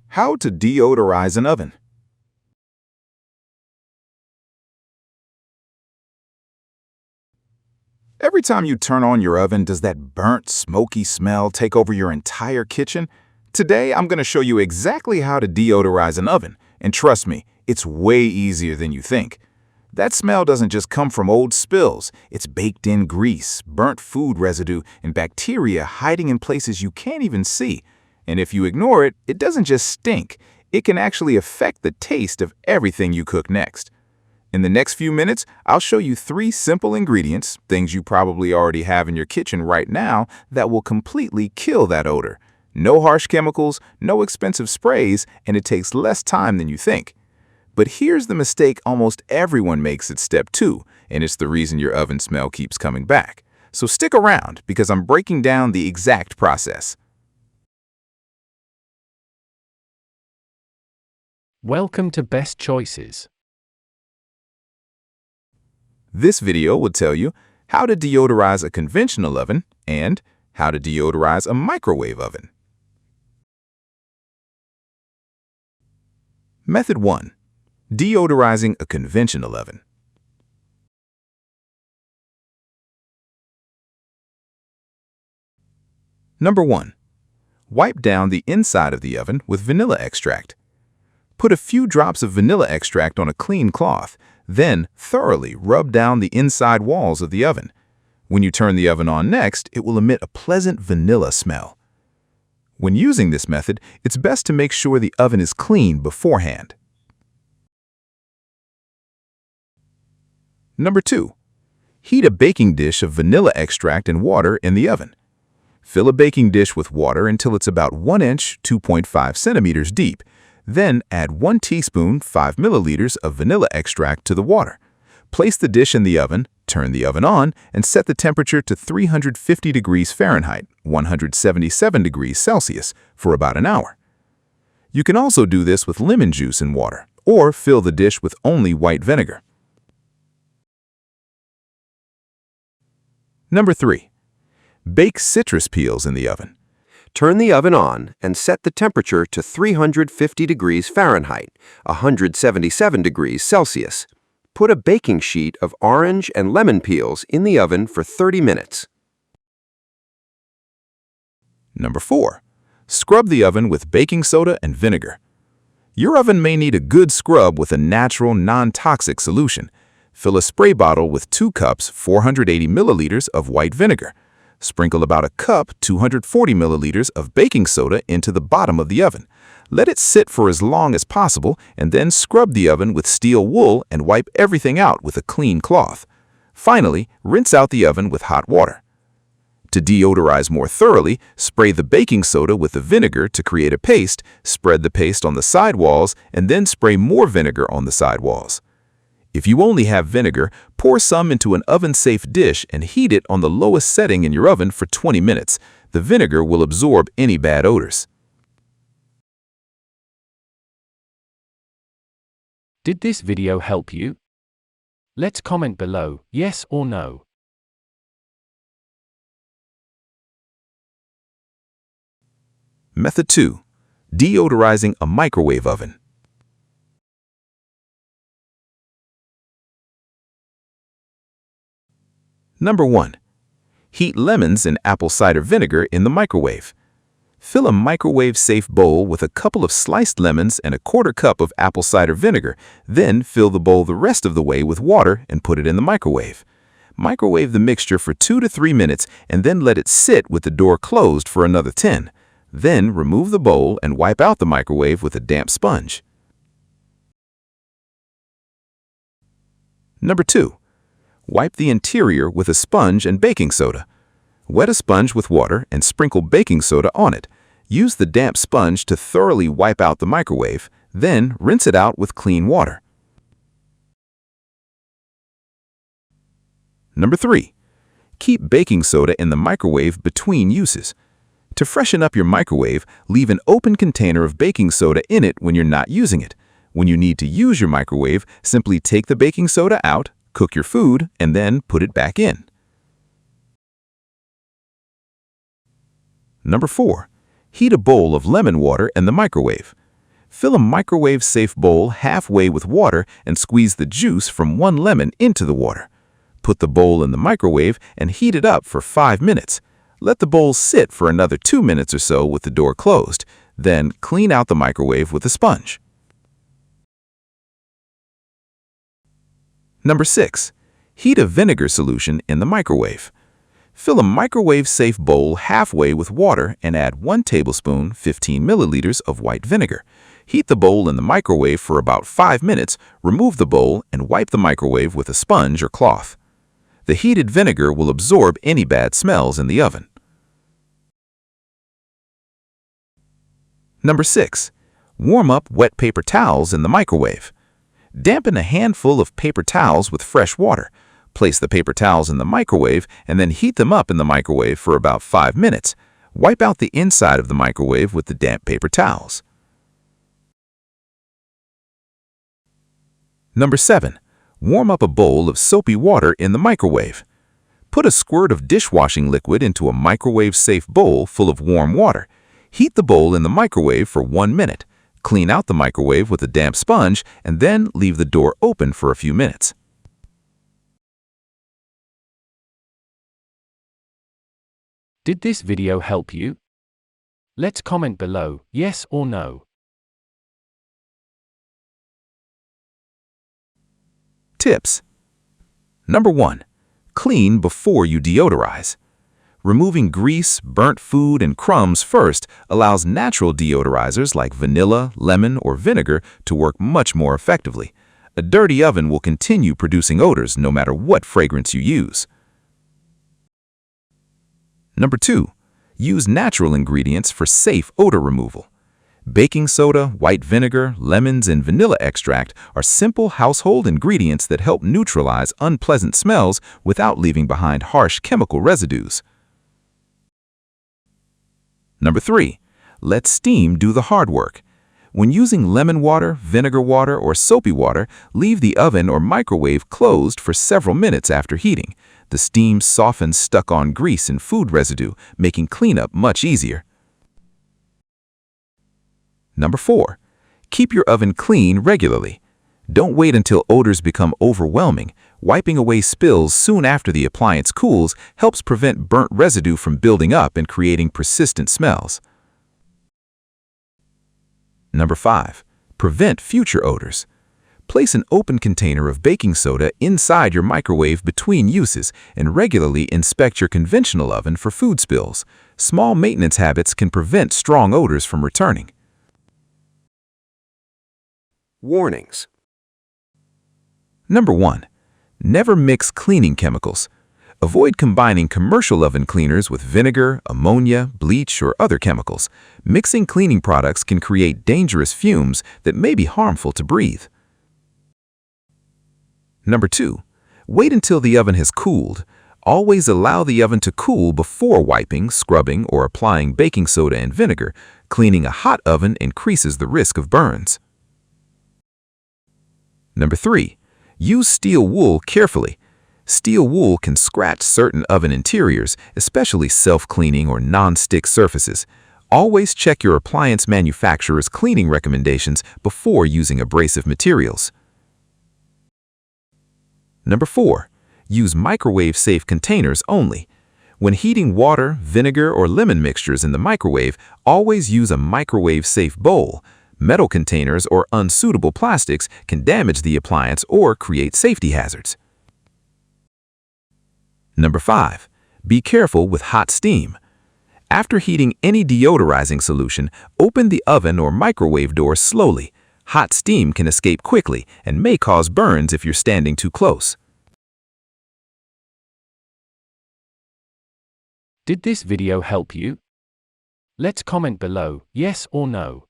How to deodorize an oven. Every time you turn on your oven, does that burnt, smoky smell take over your entire kitchen? Today, I'm going to show you exactly how to deodorize an oven, and trust me, it's way easier than you think. That smell doesn't just come from old spills. It's baked-in grease, burnt food residue, and bacteria hiding in places you can't even see. And if you ignore it, it doesn't just stink. It can actually affect the taste of everything you cook next. In the next few minutes, I'll show you 3 simple ingredients, things you probably already have in your kitchen right now, that will completely kill that odor. No harsh chemicals, no expensive sprays, and it takes less time than you think. But here's the mistake almost everyone makes at step 2, and it's the reason your oven smell keeps coming back. So stick around, because I'm breaking down the exact process. Welcome to Best Choices. This video will tell you how to deodorize a conventional oven and how to deodorize a microwave oven. Method 1. Deodorizing a conventional oven. Number 1. Wipe down the inside of the oven with vanilla extract. Put a few drops of vanilla extract on a clean cloth, then thoroughly rub down the inside walls of the oven. When you turn the oven on next, it will emit a pleasant vanilla smell. When using this method, it's best to make sure the oven is clean beforehand. Number 2. Heat a baking dish of vanilla extract and water in the oven. Fill a baking dish with water until it's about 1 inch, 2.5 centimeters deep. Then add 1 teaspoon, 5 milliliters of vanilla extract to the water. Place the dish in the oven, turn the oven on, and set the temperature to 350 degrees Fahrenheit, 177 degrees Celsius, for about an hour. You can also do this with lemon juice and water, or fill the dish with only white vinegar. Number 3. Bake citrus peels in the oven. Turn the oven on and set the temperature to 350 degrees Fahrenheit, 177 degrees Celsius. Put a baking sheet of orange and lemon peels in the oven for 30 minutes. Number 4. Scrub the oven with baking soda and vinegar. Your oven may need a good scrub with a natural, non-toxic solution. Fill a spray bottle with 2 cups, 480 milliliters of white vinegar. Sprinkle about a cup, 240 milliliters of baking soda into the bottom of the oven. Let it sit for as long as possible and then scrub the oven with steel wool and wipe everything out with a clean cloth. Finally, rinse out the oven with hot water. To deodorize more thoroughly, spray the baking soda with the vinegar to create a paste, spread the paste on the side walls, and then spray more vinegar on the side walls. If you only have vinegar, pour some into an oven-safe dish and heat it on the lowest setting in your oven for 20 minutes. The vinegar will absorb any bad odors. Did this video help you? Let's comment below, yes or no. Method 2. Deodorizing a microwave oven. Number 1. Heat lemons and apple cider vinegar in the microwave. Fill a microwave-safe bowl with a couple of sliced lemons and a 1/4 cup of apple cider vinegar. Then fill the bowl the rest of the way with water and put it in the microwave. Microwave the mixture for 2 to 3 minutes and then let it sit with the door closed for another 10. Then remove the bowl and wipe out the microwave with a damp sponge. Number 2. Wipe the interior with a sponge and baking soda. Wet a sponge with water and sprinkle baking soda on it. Use the damp sponge to thoroughly wipe out the microwave, then rinse it out with clean water. Number 3. Keep baking soda in the microwave between uses. To freshen up your microwave, leave an open container of baking soda in it when you're not using it. When you need to use your microwave, simply take the baking soda out, cook your food, and then put it back in. Number 4. Heat a bowl of lemon water in the microwave. Fill a microwave-safe bowl halfway with water and squeeze the juice from one lemon into the water. Put the bowl in the microwave and heat it up for 5 minutes. Let the bowl sit for another 2 minutes or so with the door closed. Then clean out the microwave with a sponge. Number 6. Heat a vinegar solution in the microwave. Fill a microwave-safe bowl halfway with water and add 1 tablespoon 15 milliliters of white vinegar. Heat the bowl in the microwave for about 5 minutes, remove the bowl, and wipe the microwave with a sponge or cloth. The heated vinegar will absorb any bad smells in the oven. Number 6. Warm up wet paper towels in the microwave. Dampen a handful of paper towels with fresh water. Place the paper towels in the microwave and then heat them up in the microwave for about 5 minutes. Wipe out the inside of the microwave with the damp paper towels. Number 7. Warm up a bowl of soapy water in the microwave. Put a squirt of dishwashing liquid into a microwave-safe bowl full of warm water. Heat the bowl in the microwave for 1 minute. Clean out the microwave with a damp sponge and then leave the door open for a few minutes. Did this video help you? Let's comment below, yes or no. Tips. Number 1. Clean before you deodorize. Removing grease, burnt food, and crumbs first allows natural deodorizers like vanilla, lemon, or vinegar to work much more effectively. A dirty oven will continue producing odors no matter what fragrance you use. Number 2. Use natural ingredients for safe odor removal. Baking soda, white vinegar, lemons, and vanilla extract are simple household ingredients that help neutralize unpleasant smells without leaving behind harsh chemical residues. Number 3. Let steam do the hard work. When using lemon water, vinegar water, or soapy water, leave the oven or microwave closed for several minutes after heating. The steam softens stuck-on grease and food residue, making cleanup much easier. Number 4. Keep your oven clean regularly. Don't wait until odors become overwhelming. Wiping away spills soon after the appliance cools helps prevent burnt residue from building up and creating persistent smells. Number 5. Prevent future odors. Place an open container of baking soda inside your microwave between uses and regularly inspect your conventional oven for food spills. Small maintenance habits can prevent strong odors from returning. Warnings. Number 1. Never mix cleaning chemicals. Avoid combining commercial oven cleaners with vinegar, ammonia, bleach, or other chemicals. Mixing cleaning products can create dangerous fumes that may be harmful to breathe. Number 2. Wait until the oven has cooled. Always allow the oven to cool before wiping, scrubbing, or applying baking soda and vinegar. Cleaning a hot oven increases the risk of burns. Number 3. Use steel wool carefully. Steel wool can scratch certain oven interiors, especially self-cleaning or non-stick surfaces. Always check your appliance manufacturer's cleaning recommendations before using abrasive materials. Number 4. Use microwave-safe containers only. When heating water, vinegar, or lemon mixtures in the microwave, always use a microwave-safe bowl. Metal containers or unsuitable plastics can damage the appliance or create safety hazards. Number 5. Be careful with hot steam. After heating any deodorizing solution, open the oven or microwave door slowly. Hot steam can escape quickly and may cause burns if you're standing too close. Did this video help you? Let's comment below, yes or no.